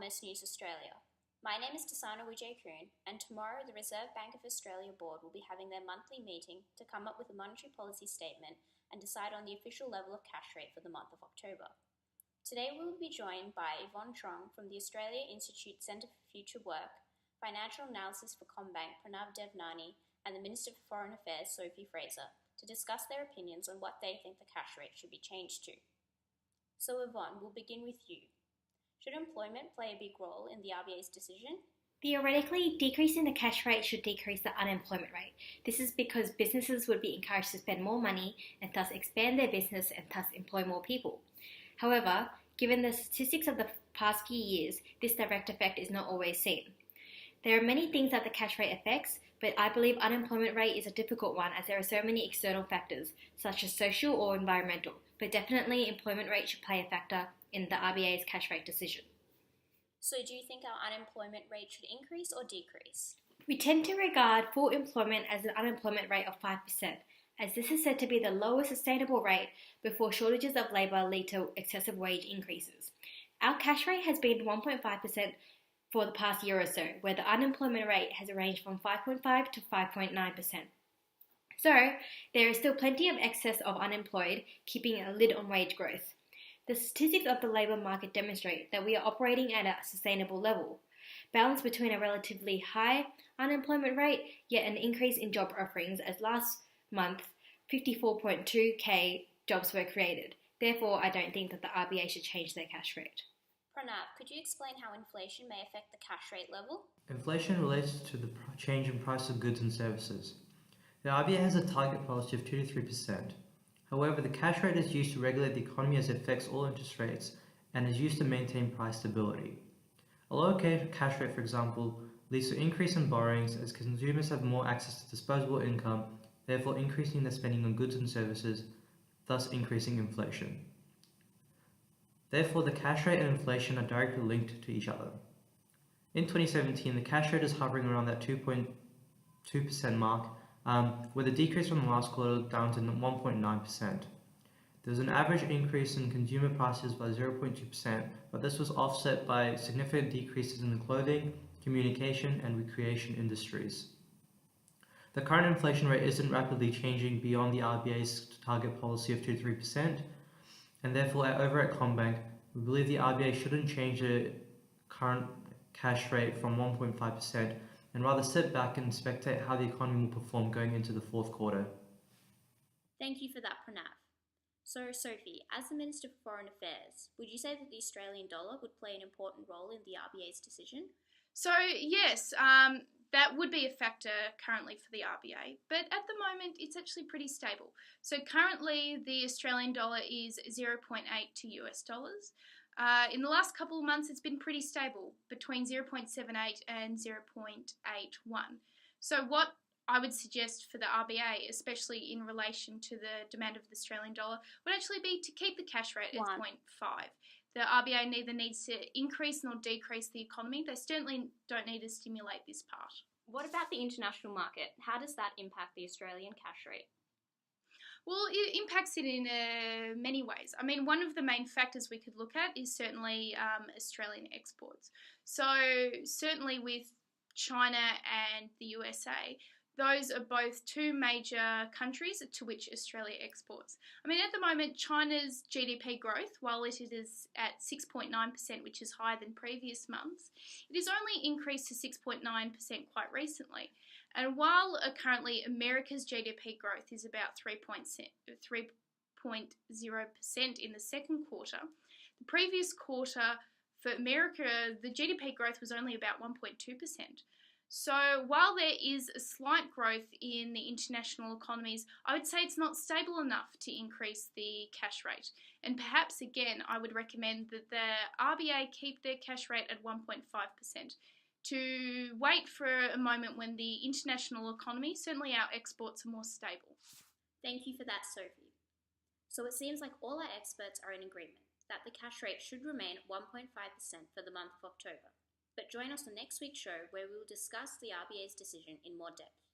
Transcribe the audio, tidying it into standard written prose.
Economist News Australia. My name is Dessana Wijeyekoon, and tomorrow the Reserve Bank of Australia Board will be having their monthly meeting to come up with a monetary policy statement and decide on the official level of cash rate for the month of October. Today we will be joined by Yvonne Truong from the Australia Institute Centre for Future Work, Financial Analysis for CommBank Pranav Devnani, and the Minister for Foreign Affairs Sophie Fraser to discuss their opinions on what they think the cash rate should be changed to. So Yvonne, we'll begin with you. Should employment play a big role in the RBA's decision? Theoretically, decreasing the cash rate should decrease the unemployment rate. This is because businesses would be encouraged to spend more money and thus expand their business and thus employ more people. However, given the statistics of the past few years, this direct effect is not always seen. There are many things that the cash rate affects, but I believe unemployment rate is a difficult one as there are so many external factors, such as social or environmental, but definitely employment rate should play a factor in the RBA's cash rate decision. So do you think our unemployment rate should increase or decrease? We tend to regard full employment as an unemployment rate of 5%, as this is said to be the lowest sustainable rate before shortages of labour lead to excessive wage increases. Our cash rate has been 1.5% for the past year or so, where the unemployment rate has ranged from 5.5 to 5.9%. So, there is still plenty of excess of unemployed, keeping a lid on wage growth. The statistics of the labour market demonstrate that we are operating at a sustainable level, balanced between a relatively high unemployment rate, yet an increase in job offerings as last month 54.2k jobs were created. Therefore, I don't think that the RBA should change their cash rate. Pranav, could you explain how inflation may affect the cash rate level? Inflation relates to the change in price of goods and services. The RBA has a target policy of 2 to 3%. However, the cash rate is used to regulate the economy as it affects all interest rates and is used to maintain price stability. A lower cash rate, for example, leads to increase in borrowings as consumers have more access to disposable income, therefore increasing their spending on goods and services, thus increasing inflation. Therefore, the cash rate and inflation are directly linked to each other. In 2017, the cash rate is hovering around that 2.2% mark, with a decrease from the last quarter down to 1.9%. There's an average increase in consumer prices by 0.2%, but this was offset by significant decreases in the clothing, communication, and recreation industries. The current inflation rate isn't rapidly changing beyond the RBA's target policy of 2 to 3%, and therefore over at CommBank, we believe the RBA shouldn't change the current cash rate from 1.5%, and rather sit back and spectate how the economy will perform going into the fourth quarter. Thank you for that, Pranav. So, Sophie, as the Minister for Foreign Affairs, would you say that the Australian dollar would play an important role in the RBA's decision? So, yes, that would be a factor currently for the RBA, but at the moment it's actually pretty stable. So currently the Australian dollar is 0.8 to US dollars. In the last couple of months it's been pretty stable, between 0.78 and 0.81. So what I would suggest for the RBA, especially in relation to the demand of the Australian dollar, would actually be to keep the cash rate at 0.5. The RBA neither needs to increase nor decrease the economy. They certainly don't need to stimulate this part. What about the international market? How does that impact the Australian cash rate? Well, it impacts it in many ways. I mean, one of the main factors we could look at is certainly Australian exports. So certainly with China and the USA, those are both two major countries to which Australia exports. I mean, at the moment, China's GDP growth, while it is at 6.9%, which is higher than previous months, it has only increased to 6.9% quite recently. And while currently America's GDP growth is about 3.0% in the second quarter, the previous quarter for America, the GDP growth was only about 1.2%. So while there is a slight growth in the international economies, I would say it's not stable enough to increase the cash rate. And perhaps again, I would recommend that the RBA keep their cash rate at 1.5%. To wait for a moment when the international economy, certainly our exports, are more stable. Thank you for that, Sophie. So it seems like all our experts are in agreement that the cash rate should remain at 1.5% for the month of October. But join us on next week's show where we will discuss the RBA's decision in more depth.